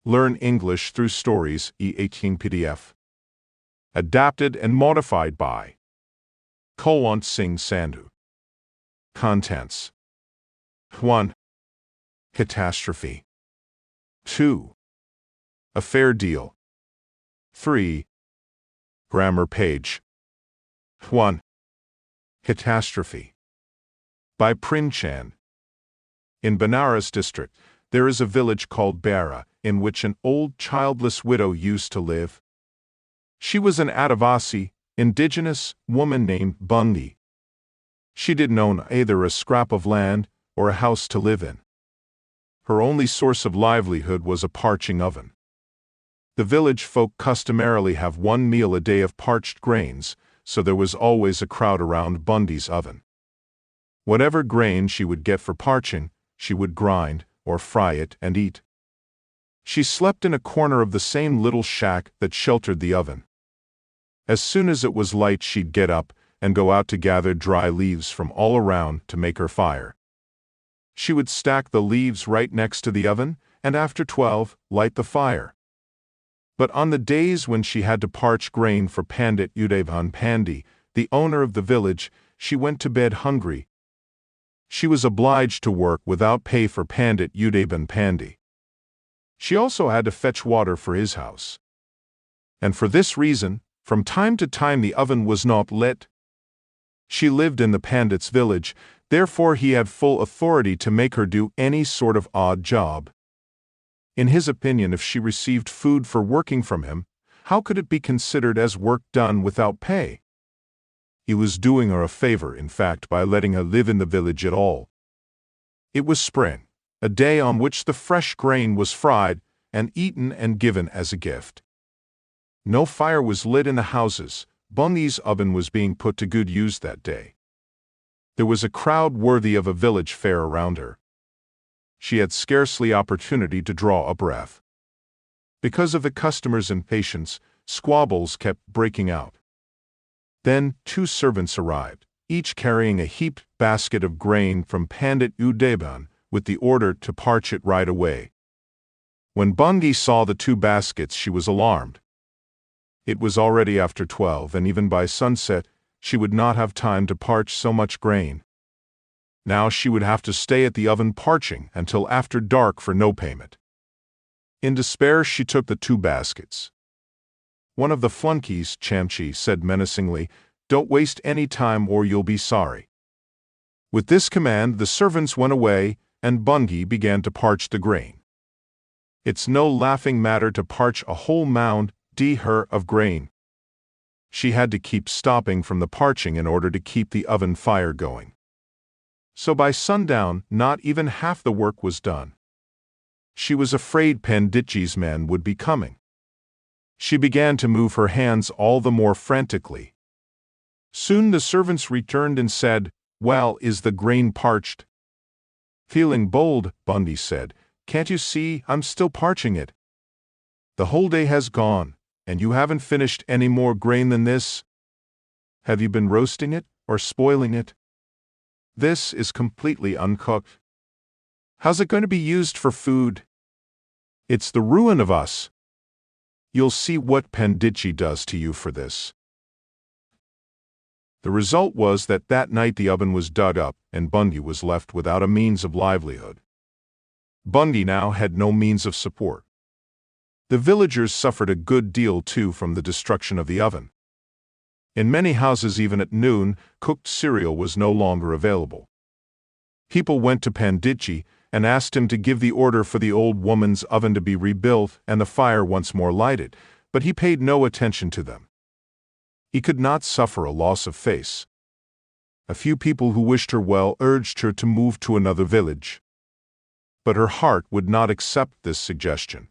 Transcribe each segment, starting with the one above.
Learn English through stories, E18 PDF. Adapted and modified by Kulwant Singh Sandhu. Contents: 1. Catastrophe. 2. A fair deal. 3. Grammar page. 1. Catastrophe. By Premchand. In Banaras district, there is a village called Bara, in which an old childless widow used to live. She was an Adivasi, indigenous woman named Bundy. She didn't own either a scrap of land or a house to live in. Her only source of livelihood was a parching oven. The village folk customarily have one meal a day of parched grains, so there was always a crowd around Bundy's oven. Whatever grain she would get for parching, she would grind or fry it and eat. She slept in a corner of the same little shack that sheltered the oven. As soon as it was light, she'd get up and go out to gather dry leaves from all around to make her fire. She would stack the leaves right next to the oven, and after 12, light the fire. But on the days when she had to parch grain for Pandit Udavan Pandi, the owner of the village, she went to bed hungry. She was obliged to work without pay for Pandit Udavan Pandi. She also had to fetch water for his house. And for this reason, from time to time the oven was not lit. She lived in the Pandit's village, therefore he had full authority to make her do any sort of odd job. In his opinion, if she received food for working from him, how could it be considered as work done without pay? He was doing her a favor, in fact, by letting her live in the village at all. It was spring, a day on which the fresh grain was fried and eaten and given as a gift. No fire was lit in the houses. Bundy's oven was being put to good use that day. There was a crowd worthy of a village fair around her. She had scarcely opportunity to draw a breath. Because of the customers' impatience, squabbles kept breaking out. Then 2 servants arrived, each carrying a heaped basket of grain from Pandit Udavan, with the order to parch it right away. When Bundy saw the 2 baskets, she was alarmed. It was already after 12, and even by sunset, she would not have time to parch so much grain. Now she would have to stay at the oven parching until after dark for no payment. In despair, she took the 2 baskets. One of the flunkies, Chamchi, said menacingly, "Don't waste any time or you'll be sorry." With this command, the servants went away, and Bundy began to parch the grain. It's no laughing matter to parch a whole mound of grain. She had to keep stopping from the parching in order to keep the oven fire going. So by sundown, not even half the work was done. She was afraid Panditji's men would be coming. She began to move her hands all the more frantically. Soon the servants returned and said, "Well, is the grain parched?" Feeling bold, Bundy said, "Can't you see I'm still parching it? The whole day has gone, and you haven't finished any more grain than this. Have you been roasting it or spoiling it? This is completely uncooked. How's it going to be used for food? It's the ruin of us. You'll see what Panditji does to you for this." The result was that night the oven was dug up and Bundy was left without a means of livelihood. Bundy now had no means of support. The villagers suffered a good deal too from the destruction of the oven. In many houses, even at noon, cooked cereal was no longer available. People went to Panditji and asked him to give the order for the old woman's oven to be rebuilt and the fire once more lighted, but he paid no attention to them. He could not suffer a loss of face. A few people who wished her well urged her to move to another village. But her heart would not accept this suggestion.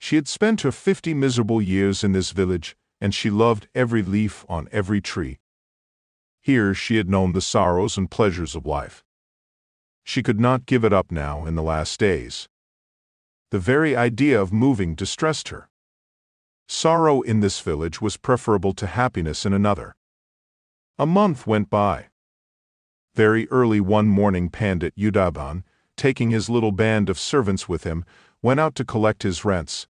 She had spent her 50 miserable years in this village, and she loved every leaf on every tree. Here she had known the sorrows and pleasures of life. She could not give it up now in the last days. The very idea of moving distressed her. Sorrow in this village was preferable to happiness in another. A month went by. Very early one morning, Pandit Udavan, taking his little band of servants with him, went out to collect his rents.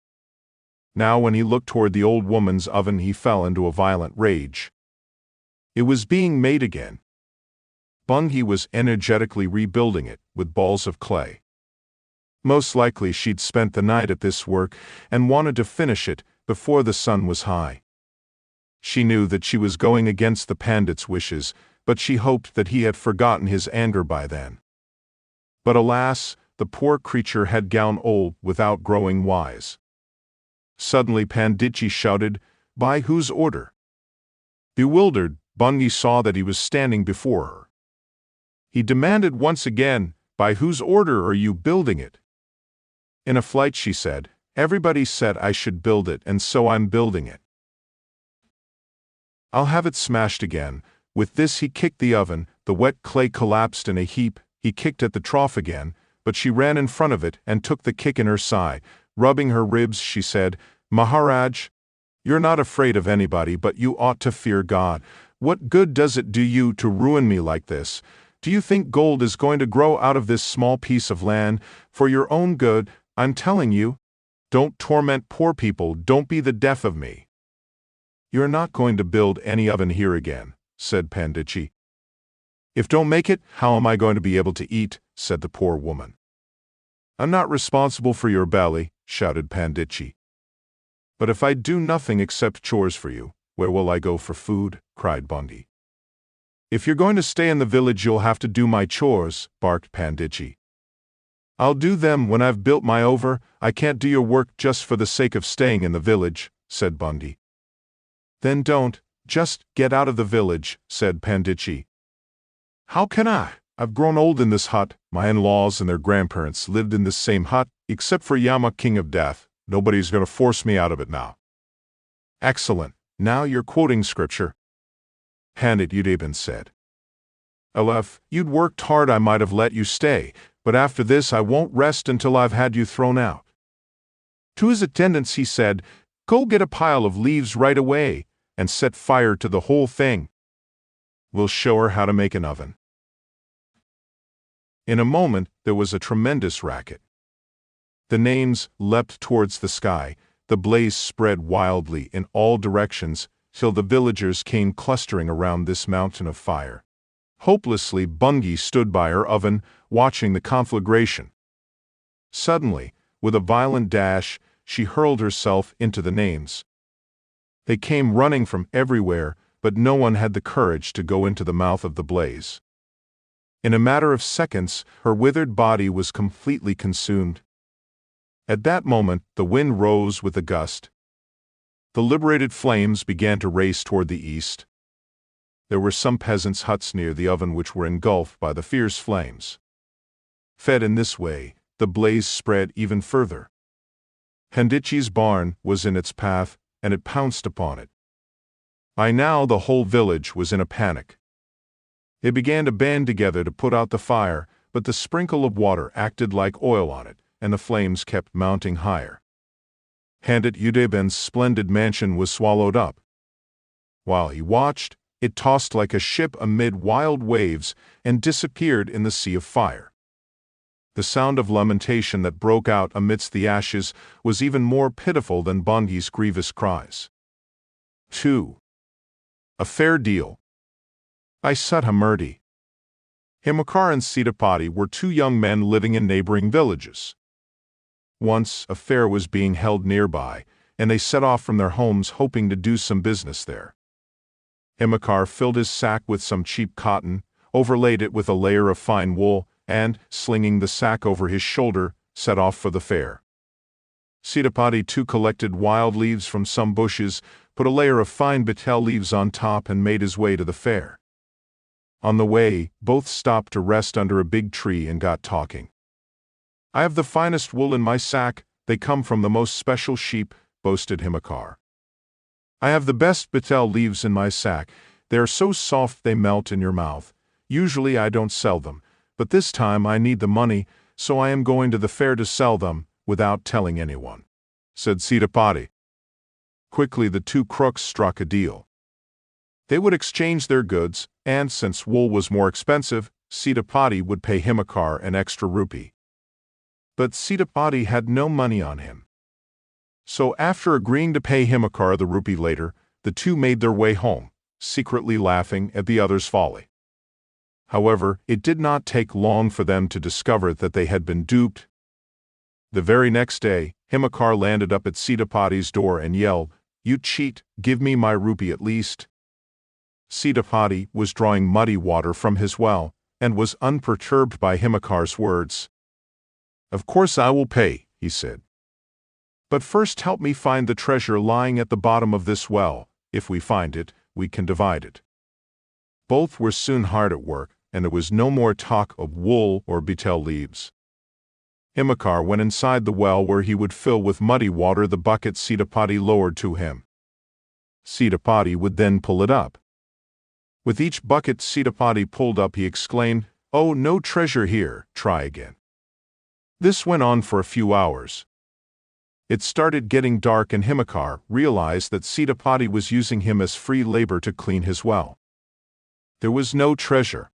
Now when he looked toward the old woman's oven, he fell into a violent rage. It was being made again. Bungie was energetically rebuilding it with balls of clay. Most likely she'd spent the night at this work and wanted to finish it before the sun was high. She knew that she was going against the pandit's wishes, but she hoped that he had forgotten his anger by then. But alas, the poor creature had grown old without growing wise. Suddenly Panditji shouted, "By whose order?" Bewildered, Bungie saw that he was standing before her. He demanded once again, "By whose order are you building it?" In a flight she said, "Everybody said I should build it, and so I'm building it. I'll have it smashed again." With this he kicked the oven, the wet clay collapsed in a heap. He kicked at the trough again, but she ran in front of it and took the kick in her side. Rubbing her ribs, she said, "Maharaj, you're not afraid of anybody, but you ought to fear God. What good does it do you to ruin me like this? Do you think gold is going to grow out of this small piece of land? For your own good, I'm telling you. Don't torment poor people, don't be the death of me." "You're not going to build any oven here again," said Panditji. "If don't make it, how am I going to be able to eat?" said the poor woman. "I'm not responsible for your belly," shouted Panditji. "But if I do nothing except chores for you, where will I go for food?" cried Bungie. "If you're going to stay in the village, you'll have to do my chores," barked Panditji. "I'll do them when I've built my over. I can't do your work just for the sake of staying in the village," said Bungie. "Then don't. Just get out of the village," said Panditji. "How can I? I've grown old in this hut. My in-laws and their grandparents lived in this same hut, except for Yama, King of Death. Nobody's going to force me out of it now." "Excellent. Now you're quoting scripture," Pandit Udaban said. "If you'd worked hard, I might have let you stay, but after this I won't rest until I've had you thrown out." To his attendants he said, "Go get a pile of leaves right away and set fire to the whole thing. We'll show her how to make an oven." In a moment there was a tremendous racket. The names leapt towards the sky, the blaze spread wildly in all directions till the villagers came clustering around this mountain of fire. Hopelessly, Bungie stood by her oven, watching the conflagration. Suddenly, with a violent dash, she hurled herself into the names. They came running from everywhere, but no one had the courage to go into the mouth of the blaze. In a matter of seconds, her withered body was completely consumed. At that moment, the wind rose with a gust. The liberated flames began to race toward the east. There were some peasants' huts near the oven which were engulfed by the fierce flames. Fed in this way, the blaze spread even further. Panditji's barn was in its path, and it pounced upon it. By now the whole village was in a panic. They began to band together to put out the fire, but the sprinkle of water acted like oil on it, and the flames kept mounting higher. Pandit Udaban's splendid mansion was swallowed up. While he watched, it tossed like a ship amid wild waves and disappeared in the sea of fire. The sound of lamentation that broke out amidst the ashes was even more pitiful than Bungie's grievous cries. 2. A fair deal. By Sudhamurti. Himakar and Sitapati were two young men living in neighboring villages. Once a fair was being held nearby, and they set off from their homes hoping to do some business there. Himakar filled his sack with some cheap cotton, overlaid it with a layer of fine wool, and, slinging the sack over his shoulder, set off for the fair. Sitapati too collected wild leaves from some bushes, put a layer of fine betel leaves on top, and made his way to the fair. On the way, both stopped to rest under a big tree and got talking. "I have the finest wool in my sack, they come from the most special sheep," boasted Himakar. "I have the best betel leaves in my sack, they are so soft they melt in your mouth. Usually I don't sell them, but this time I need the money, so I am going to the fair to sell them, without telling anyone," said Sitapati. Quickly the two crooks struck a deal. They would exchange their goods, and since wool was more expensive, Sitapati would pay Himakar an extra rupee. But Sitapati had no money on him. So after agreeing to pay Himakar the rupee later, the two made their way home, secretly laughing at the other's folly. However, it did not take long for them to discover that they had been duped. The very next day, Himakar landed up at Sitapati's door and yelled, "You cheat, give me my rupee at least." Sitapati was drawing muddy water from his well, and was unperturbed by Himakar's words. "Of course I will pay," he said. "But first help me find the treasure lying at the bottom of this well. If we find it, we can divide it." Both were soon hard at work, and there was no more talk of wool or betel leaves. Himakar went inside the well where he would fill with muddy water the bucket Sitapati lowered to him. Sitapati would then pull it up. With each bucket Sitapati pulled up he exclaimed, "Oh, no treasure here, try again." This went on for a few hours. It started getting dark and Himakar realized that Sitapati was using him as free labor to clean his well. There was no treasure.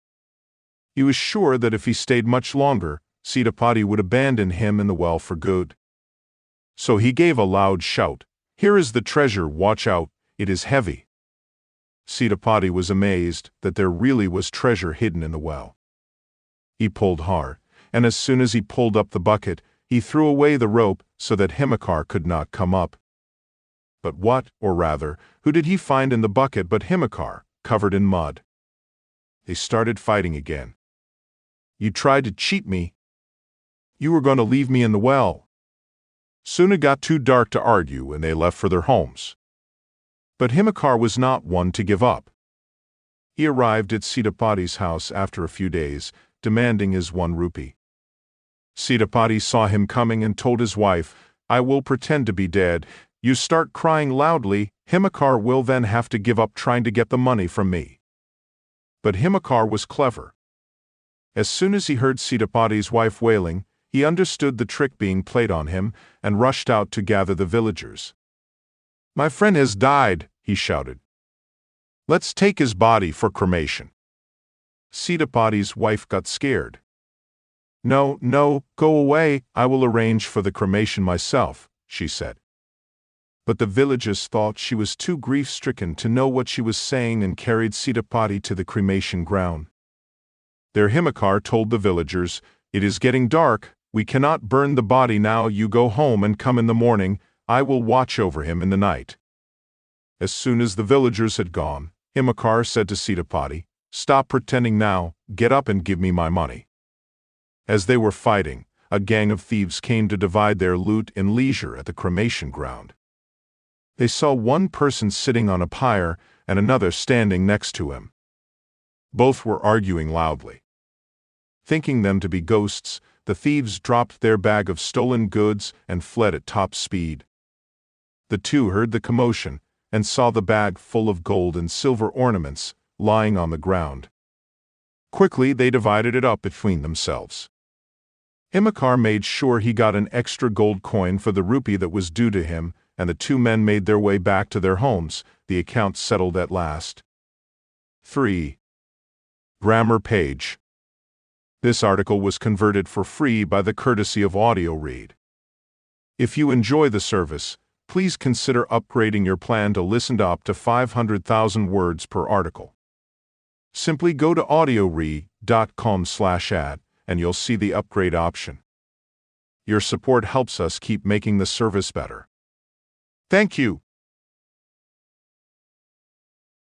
He was sure that if he stayed much longer, Sitapati would abandon him and the well for good. So he gave a loud shout, "Here is the treasure, watch out, it is heavy." Sitapati was amazed that there really was treasure hidden in the well. He pulled hard, and as soon as he pulled up the bucket, he threw away the rope so that Himakar could not come up. But what, or rather, who did he find in the bucket but Himakar, covered in mud? They started fighting again. "You tried to cheat me. You were going to leave me in the well." Soon it got too dark to argue and they left for their homes. But Himakar was not one to give up. He arrived at Sitapati's house after a few days, demanding his 1 rupee. Sitapati saw him coming and told his wife, "I will pretend to be dead. You start crying loudly, Himakar will then have to give up trying to get the money from me." But Himakar was clever. As soon as he heard Sitapati's wife wailing, he understood the trick being played on him and rushed out to gather the villagers. "My friend has died," he shouted. "Let's take his body for cremation." Sitapati's wife got scared. "No, no, go away, I will arrange for the cremation myself," she said. But the villagers thought she was too grief-stricken to know what she was saying and carried Sitapati to the cremation ground. There Himakar told the villagers, "It is getting dark, we cannot burn the body now, you go home and come in the morning, I will watch over him in the night." As soon as the villagers had gone, Himakar said to Sitapati, "Stop pretending now, get up and give me my money." As they were fighting, a gang of thieves came to divide their loot in leisure at the cremation ground. They saw one person sitting on a pyre and another standing next to him. Both were arguing loudly. Thinking them to be ghosts, the thieves dropped their bag of stolen goods and fled at top speed. The two heard the commotion and saw the bag full of gold and silver ornaments lying on the ground. Quickly they divided it up between themselves. Himakar made sure he got an extra gold coin for the rupee that was due to him, and the two men made their way back to their homes, the account settled at last. 3. Grammar page. This article was converted for free by the courtesy of Audio Read. If you enjoy the service, please consider upgrading your plan to listen to up to 500,000 words per article. Simply go to audioread.com/ad and you'll see the upgrade option. Your support helps us keep making the service better. Thank you.